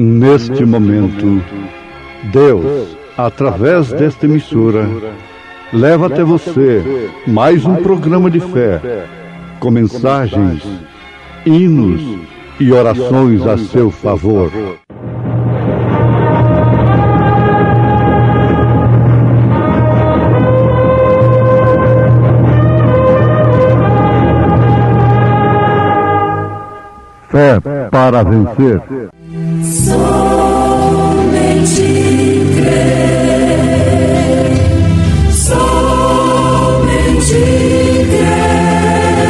Neste momento, Deus, através desta emissora, leva até você mais um programa de fé, com mensagens, hinos e orações a seu favor. Fé para vencer. Somente crer, somente crer,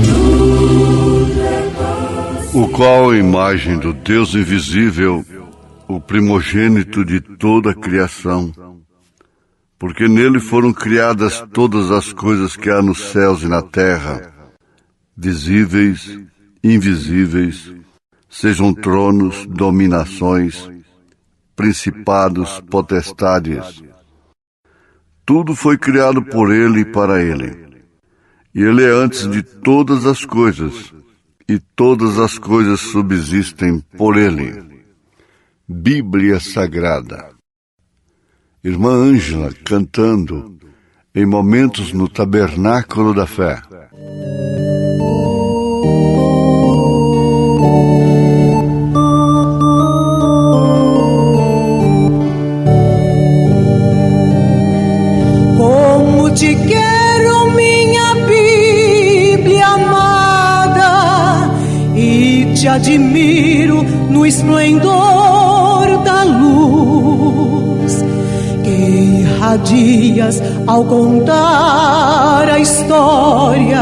tudo é possível. O qual a imagem do Deus invisível, o primogênito de toda a criação, porque nele foram criadas todas as coisas que há nos céus e na terra, visíveis, invisíveis, sejam tronos, dominações, principados, potestades. Tudo foi criado por ele e para ele. E ele é antes de todas as coisas, e todas as coisas subsistem por ele. Bíblia Sagrada. Irmã Ângela cantando em momentos no Tabernáculo da Fé. Te quero, minha Bíblia amada, e te admiro no esplendor da luz que irradias ao contar a história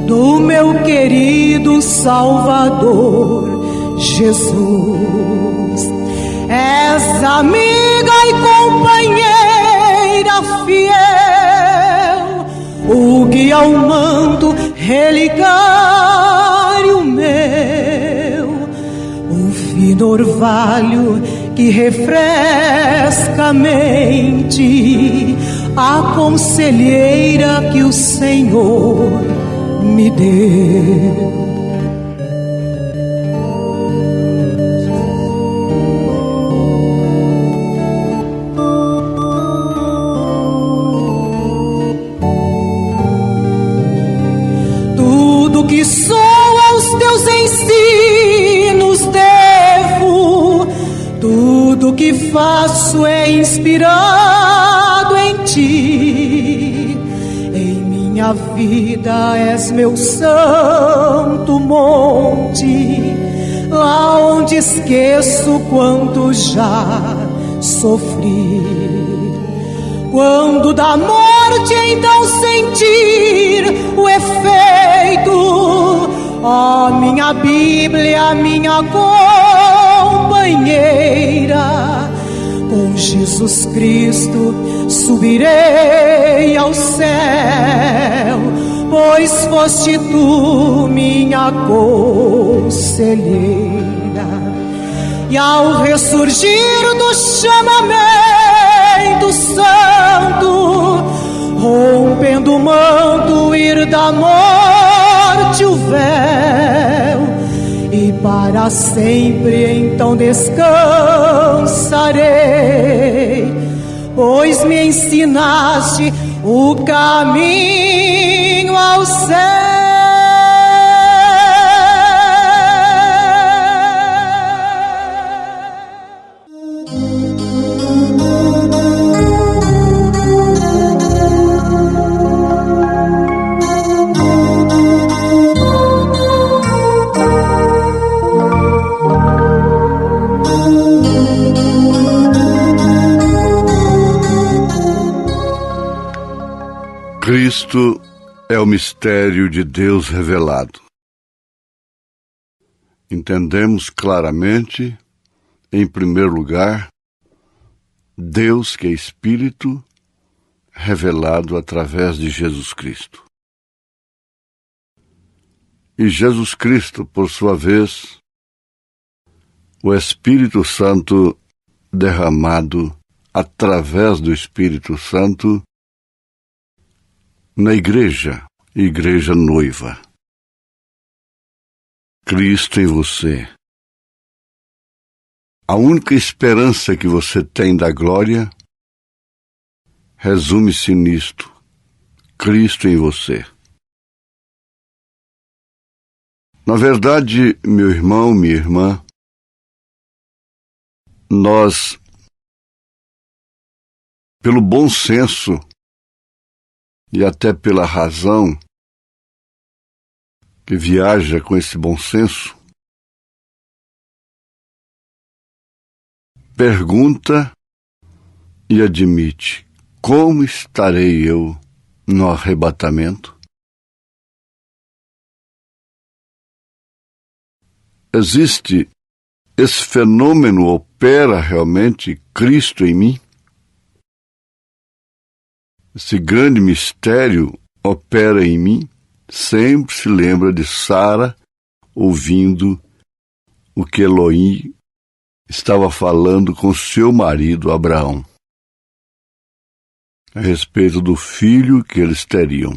do meu querido Salvador Jesus. És amiga e companheira fiel, o guia ao manto relicário meu, o fino orvalho que refresca a mente, a conselheira que o Senhor me deu. Que sou aos teus ensinos devo, tudo que faço é inspirado em ti. Em minha vida és meu santo monte, lá onde esqueço quanto já sofri. Quando da morte então sentir o efeito, ó minha Bíblia, minha companheira, com Jesus Cristo subirei ao céu, pois foste tu minha conselheira. E ao ressurgir do chamamento santo, rompendo o manto, ir da morte o véu, e para sempre então descansarei, pois me ensinaste o caminho ao céu. Cristo é o mistério de Deus revelado. Entendemos claramente, em primeiro lugar, Deus que é Espírito, revelado através de Jesus Cristo. E Jesus Cristo, por sua vez, o Espírito Santo derramado através do Espírito Santo na igreja noiva. Cristo em você, A única esperança que você tem da glória resume-se nisto: Cristo em você. Na verdade, meu irmão, minha irmã, nós, pelo bom senso e até pela razão que viaja com esse bom senso, pergunta e admite: como estarei eu no arrebatamento? Existe esse fenômeno, opera realmente Cristo em mim? Esse grande mistério opera em mim? Sempre se lembra de Sara ouvindo o que Elohim estava falando com seu marido Abraão a respeito do filho que eles teriam.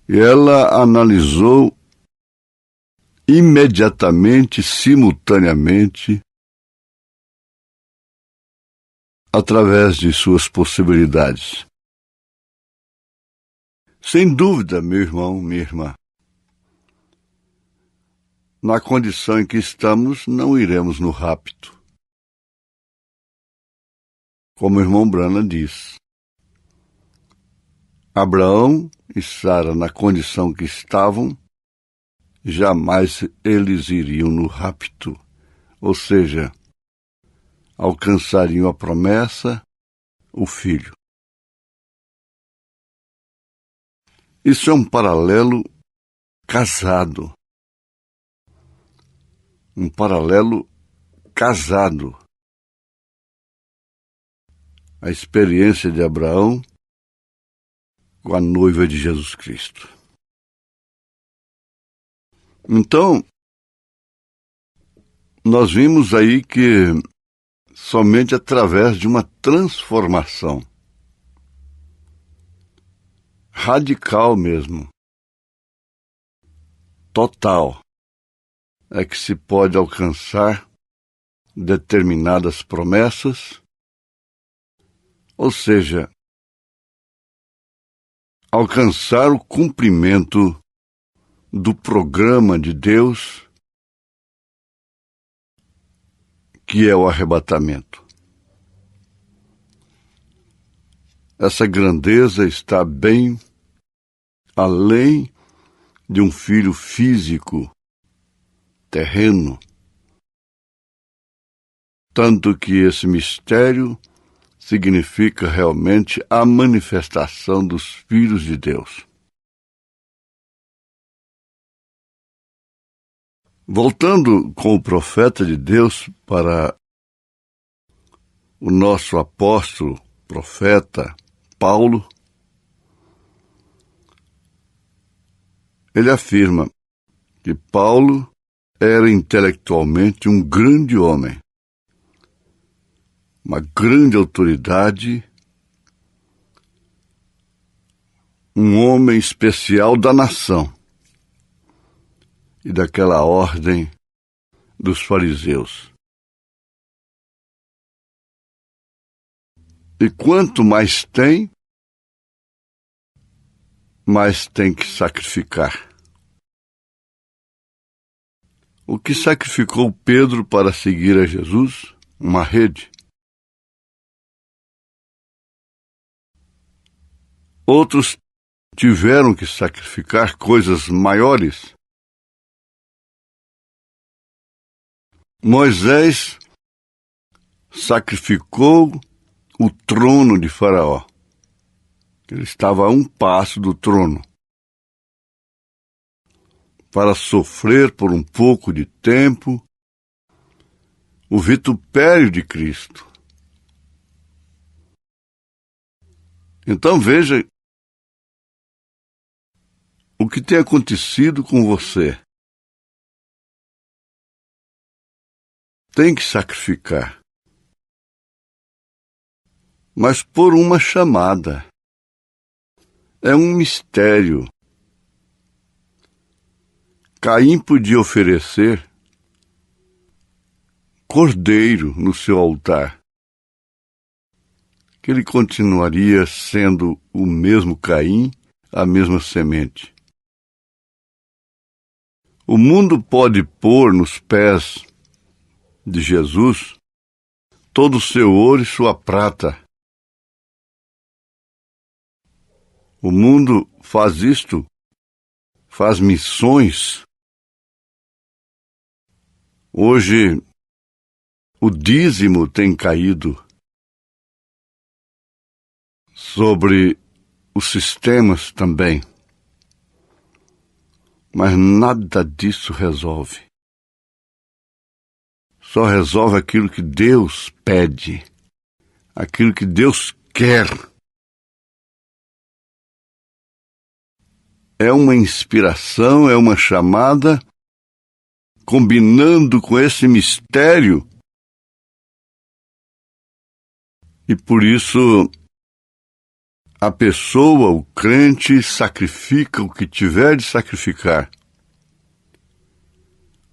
E ela analisou imediatamente, simultaneamente, através de suas possibilidades. Sem dúvida, meu irmão, minha irmã, na condição em que estamos, não iremos no rapto. Como o irmão Branham diz, Abraão e Sara, na condição que estavam, jamais eles iriam no rapto, ou seja, alcançariam a promessa, o filho. Isso é um paralelo casado. Um paralelo casado. A experiência de Abraão com a noiva de Jesus Cristo. Então, nós vimos aí que somente através de uma transformação radical mesmo, total, é que se pode alcançar determinadas promessas, ou seja, alcançar o cumprimento do programa de Deus, que é o arrebatamento. Essa grandeza está bem além de um filho físico, terreno, tanto que esse mistério significa realmente a manifestação dos filhos de Deus. Voltando com o profeta de Deus para o nosso apóstolo, profeta Paulo, ele afirma que Paulo era intelectualmente um grande homem, uma grande autoridade, um homem especial da nação e daquela ordem dos fariseus. E quanto mais tem que sacrificar. O que sacrificou Pedro para seguir a Jesus? Uma rede. Outros tiveram que sacrificar coisas maiores. Moisés sacrificou o trono de Faraó. Ele estava a um passo do trono, para sofrer por um pouco de tempo o vitupério de Cristo. Então veja o que tem acontecido com você. Tem que sacrificar, mas por uma chamada. É um mistério. Caim podia oferecer cordeiro no seu altar, que ele continuaria sendo o mesmo Caim, a mesma semente. O mundo pode pôr nos pés de Jesus todo o seu ouro e sua prata. O mundo faz isto, faz missões. Hoje, o dízimo tem caído sobre os sistemas também. Mas nada disso resolve. Só resolve aquilo que Deus pede, aquilo que Deus quer. É uma inspiração, é uma chamada, combinando com esse mistério. E por isso, a pessoa, o crente, sacrifica o que tiver de sacrificar,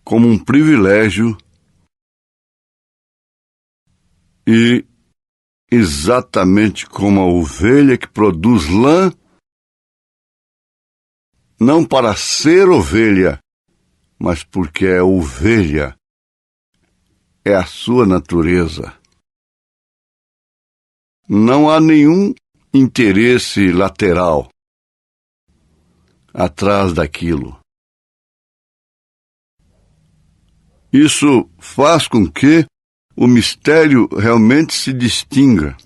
como um privilégio e exatamente como a ovelha que produz lã, não para ser ovelha, mas porque é ovelha, é a sua natureza. Não há nenhum interesse lateral atrás daquilo. Isso faz com que o mistério realmente se distinga.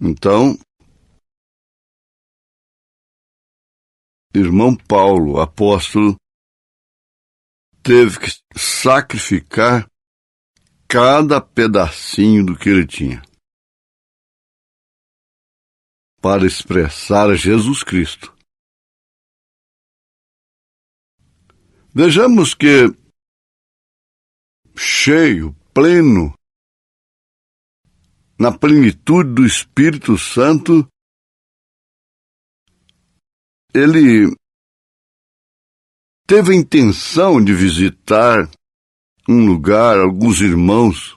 Então, irmão Paulo, apóstolo, teve que sacrificar cada pedacinho do que ele tinha para expressar Jesus Cristo. Vejamos que, cheio, pleno, na plenitude do Espírito Santo, ele teve a intenção de visitar um lugar, alguns irmãos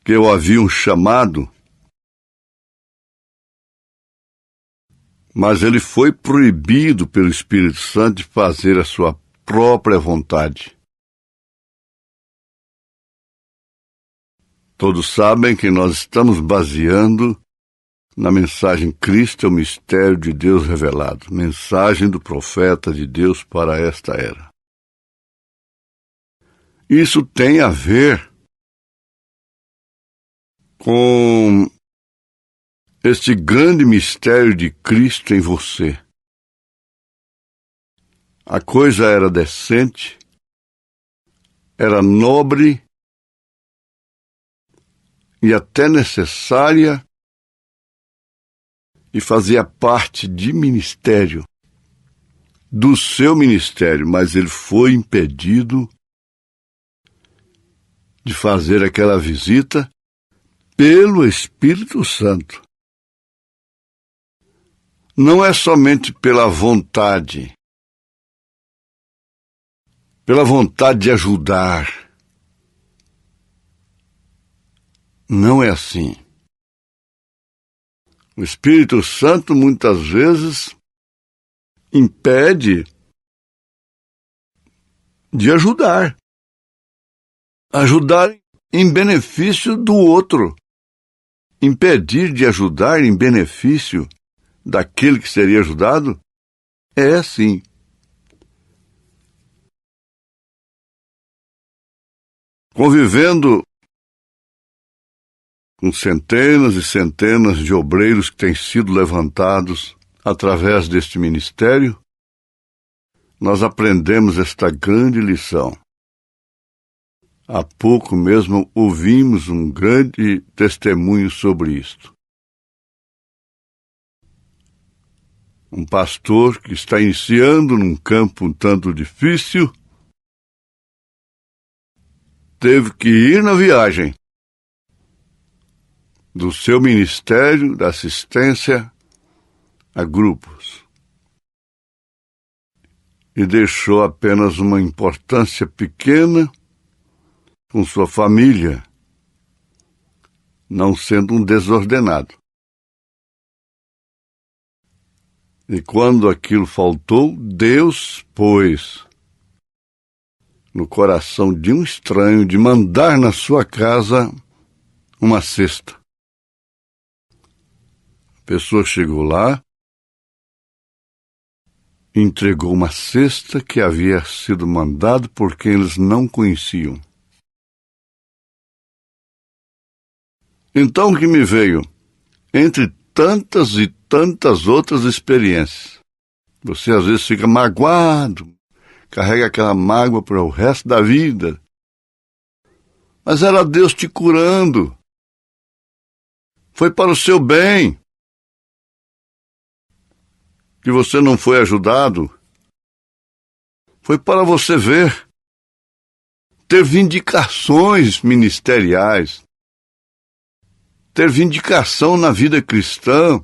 que o haviam chamado, mas ele foi proibido pelo Espírito Santo de fazer a sua própria vontade. Todos sabem que nós estamos baseando na mensagem Cristo é o mistério de Deus revelado, mensagem do profeta de Deus para esta era. Isso tem a ver com este grande mistério de Cristo em você. A coisa era decente, era nobre e até necessária e fazia parte de ministério, do seu ministério, mas ele foi impedido de fazer aquela visita pelo Espírito Santo. Não é somente pela vontade de ajudar. Não é assim. O Espírito Santo muitas vezes impede de ajudar. Ajudar em benefício do outro. Impedir de ajudar em benefício daquele que seria ajudado é assim. Convivendo com centenas e centenas de obreiros que têm sido levantados através deste ministério, nós aprendemos esta grande lição. Há pouco mesmo ouvimos um grande testemunho sobre isto. Um pastor que está iniciando num campo um tanto difícil, teve que ir na viagem do seu ministério da assistência a grupos. e deixou apenas uma importância pequena com sua família, não sendo um desordenado. E quando aquilo faltou, Deus pôs no coração de um estranho de mandar na sua casa uma cesta. A pessoa chegou lá, entregou uma cesta que havia sido mandado por quem eles não conheciam. Então o que me veio? Entre tantas e tantas outras experiências, você às vezes fica magoado, carrega aquela mágoa para o resto da vida. Mas era Deus te curando. Foi para o seu bem que você não foi ajudado. Foi para você ver, ter vindicações ministeriais, ter vindicação na vida cristã.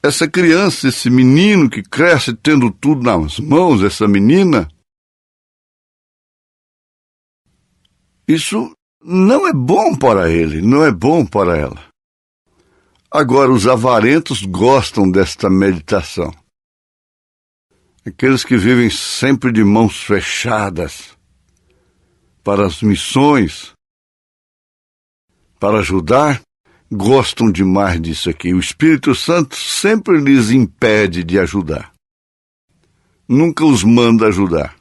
Essa criança, esse menino que cresce tendo tudo nas mãos, essa menina, isso não é bom para ele, não é bom para ela. Agora, os avarentos gostam desta meditação. Aqueles que vivem sempre de mãos fechadas para as missões, para ajudar, gostam demais disso aqui. O Espírito Santo sempre lhes impede de ajudar. Nunca os manda ajudar.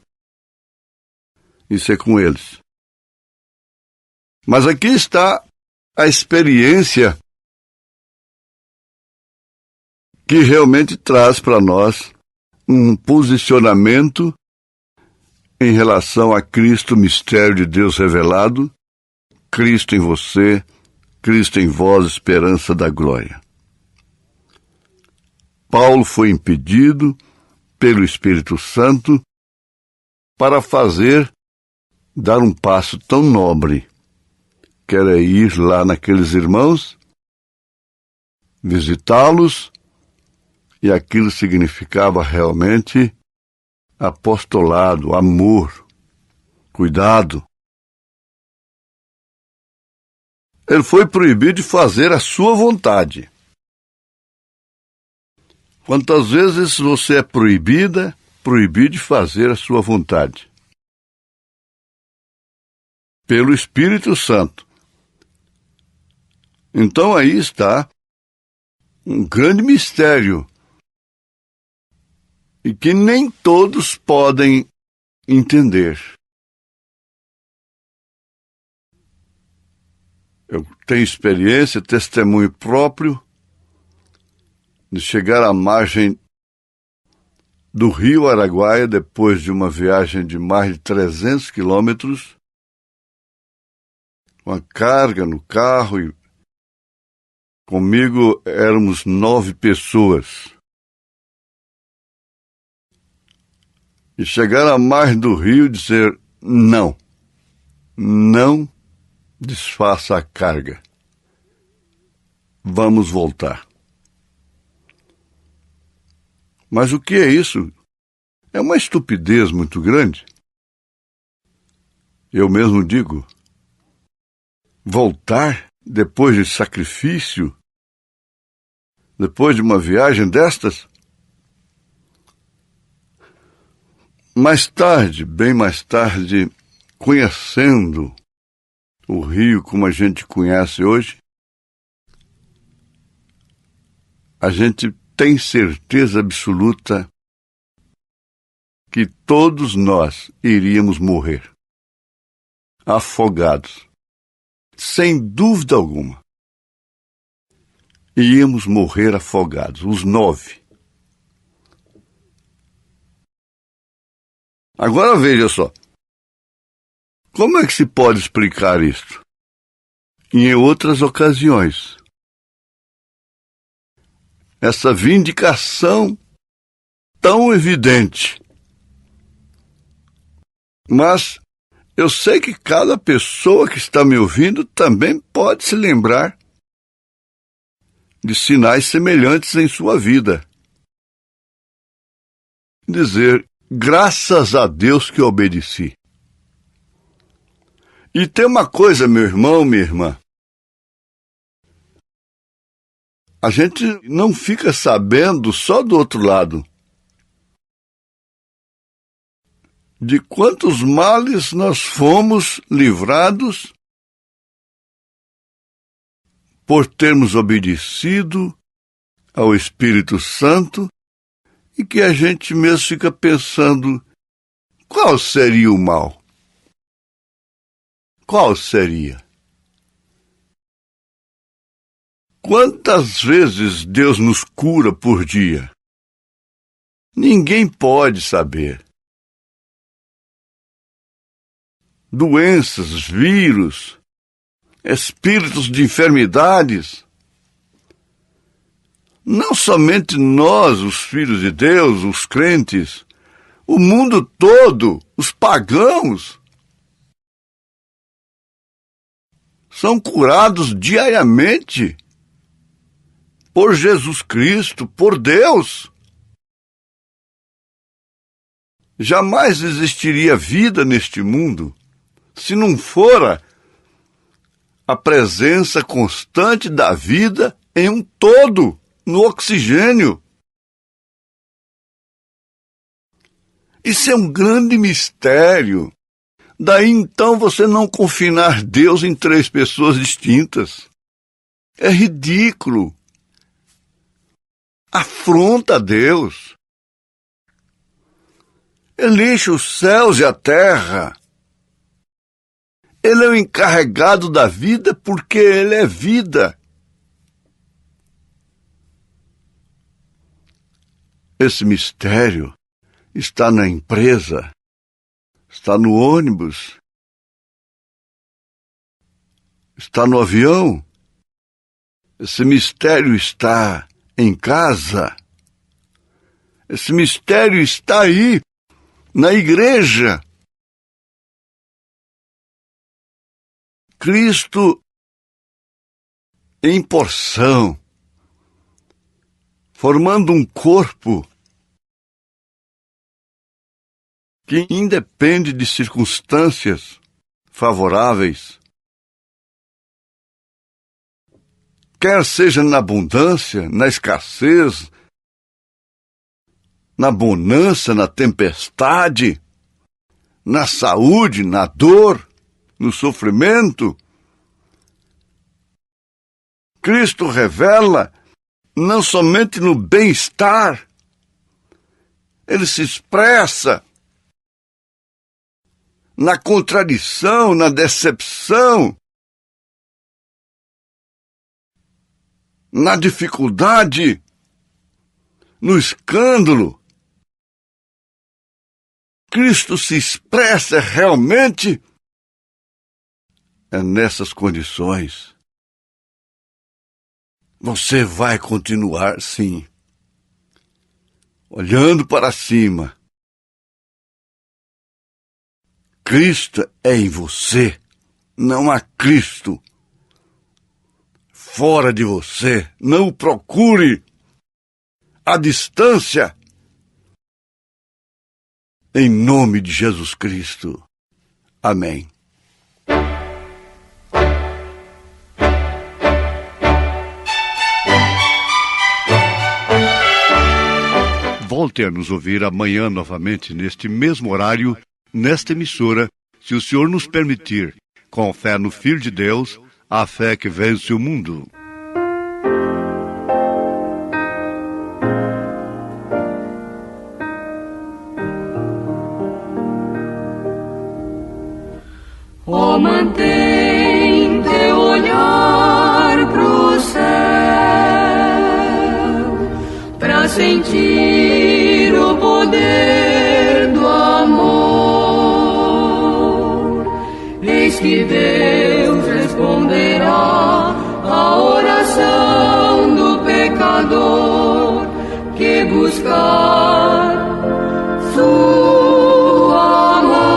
Isso é com eles. Mas aqui está a experiência que realmente traz para nós um posicionamento em relação a Cristo, mistério de Deus revelado, Cristo em você, Cristo em vós, esperança da glória. Paulo foi impedido pelo Espírito Santo para dar um passo tão nobre, que era ir lá naqueles irmãos, visitá-los, e aquilo significava realmente apostolado, amor, cuidado. Ele foi proibido de fazer a sua vontade. Quantas vezes você é proibido de fazer a sua vontade? Pelo Espírito Santo. Então aí está um grande mistério e que nem todos podem entender. Eu tenho experiência, testemunho próprio de chegar à margem do rio Araguaia depois de uma viagem de mais de 300 quilômetros, com a carga no carro e comigo éramos 9 pessoas. E chegar à margem do rio e dizer, não desfaça a carga. Vamos voltar. Mas o que é isso? É uma estupidez muito grande. Eu mesmo digo, voltar depois de sacrifício, depois de uma viagem destas? Mais tarde, bem mais tarde, conhecendo o rio como a gente conhece hoje, a gente tem certeza absoluta que todos nós iríamos morrer, afogados, sem dúvida alguma. Iríamos morrer afogados, os 9. Agora veja só, como é que se pode explicar isto? Em outras ocasiões, essa vindicação tão evidente. Mas eu sei que cada pessoa que está me ouvindo também pode se lembrar de sinais semelhantes em sua vida. Dizer, graças a Deus que obedeci. E tem uma coisa, meu irmão, minha irmã. A gente não fica sabendo só do outro lado de quantos males nós fomos livrados por termos obedecido ao Espírito Santo e que a gente mesmo fica pensando, qual seria o mal? Qual seria? Quantas vezes Deus nos cura por dia? Ninguém pode saber. Doenças, vírus, espíritos de enfermidades. Não somente nós, os filhos de Deus, os crentes, o mundo todo, os pagãos, são curados diariamente por Jesus Cristo, por Deus. Jamais existiria vida neste mundo se não fora a presença constante da vida em um todo, no oxigênio. Isso é um grande mistério. Daí então você não confinar Deus em 3 pessoas distintas. É ridículo. Afronta a Deus. Ele enche os céus e a terra. Ele é o encarregado da vida porque ele é vida. Esse mistério está na empresa, está no ônibus, está no avião. Esse mistério está em casa. Esse mistério está aí, na igreja. Cristo em porção, formando um corpo que independe de circunstâncias favoráveis, quer seja na abundância, na escassez, na bonança, na tempestade, na saúde, na dor, no sofrimento. Cristo revela não somente no bem-estar, ele se expressa na contradição, na decepção, na dificuldade, no escândalo. Cristo se expressa realmente nessas condições. Você vai continuar, sim, olhando para cima. Cristo é em você, não há Cristo fora de você. Não o procure à distância. Em nome de Jesus Cristo. Amém. Volte a nos ouvir amanhã novamente, neste mesmo horário, nesta emissora, se o Senhor nos permitir, com fé no Filho de Deus, a fé que vence o mundo. Oh, mantém teu olhar pro céu, pra sentir o poder do amor. Eis que Deus responderá a oração do pecador que buscar sua mão.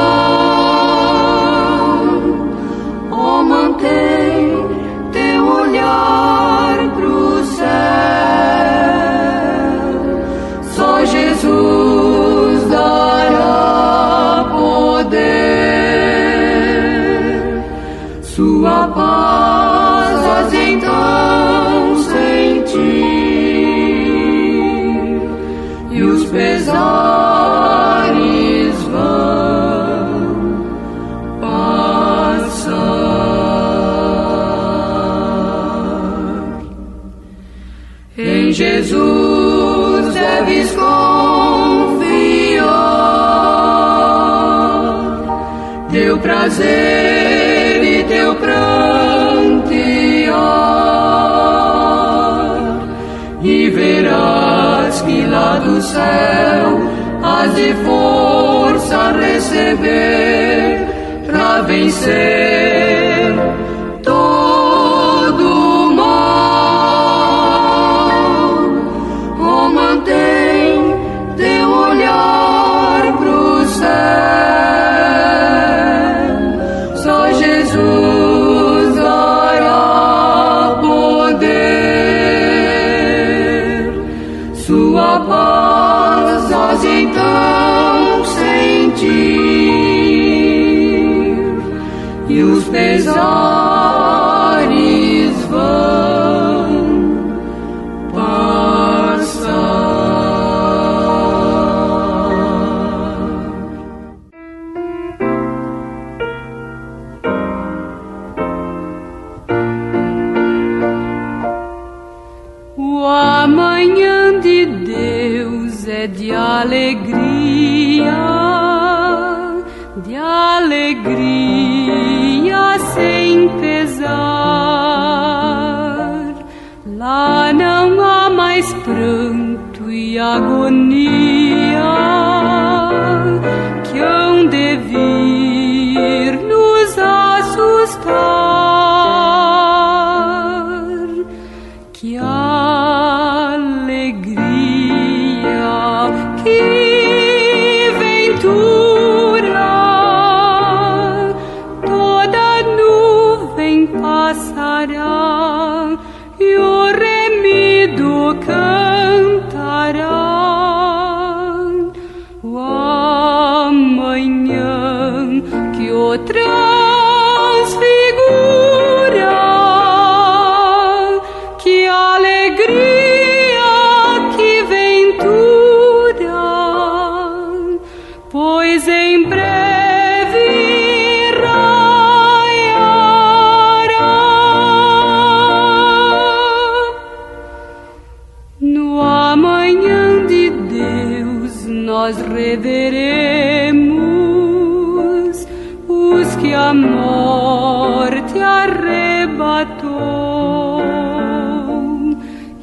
Oh, mantém teu olhar pro céu. sua paz então sentir, e os pesares vão passar. Em Jesus deves confiar, teu prazer e teu prantear, e verás que lá do céu has de força receber pra vencer todo o mal. Oh, mantém teu olhar pro céu, só Jesus dará poder, sua paz has então sentir, e os pesares vão passar. O amanhã de Deus é de alegria sem pesar. Lá não há mais pranto e agonia que hão de vir nos assustar. Que alegria, que ventura, toda nuvem passará e o remido cantará. O amanhã que o transfigura, que alegria, que ventura, pois em breve raiará. No amanhã de Deus nós reveremos os que a morte arrebatou,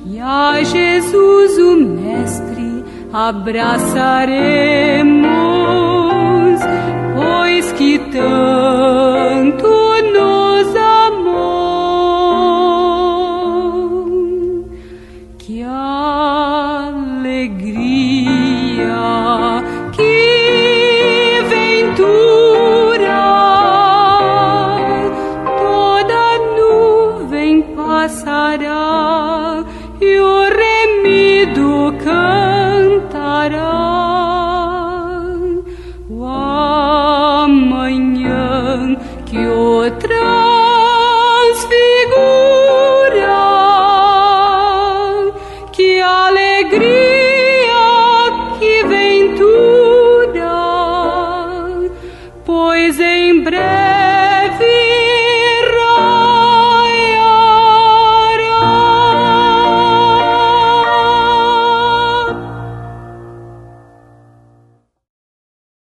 e a Jesus o Mestre abraçaremos.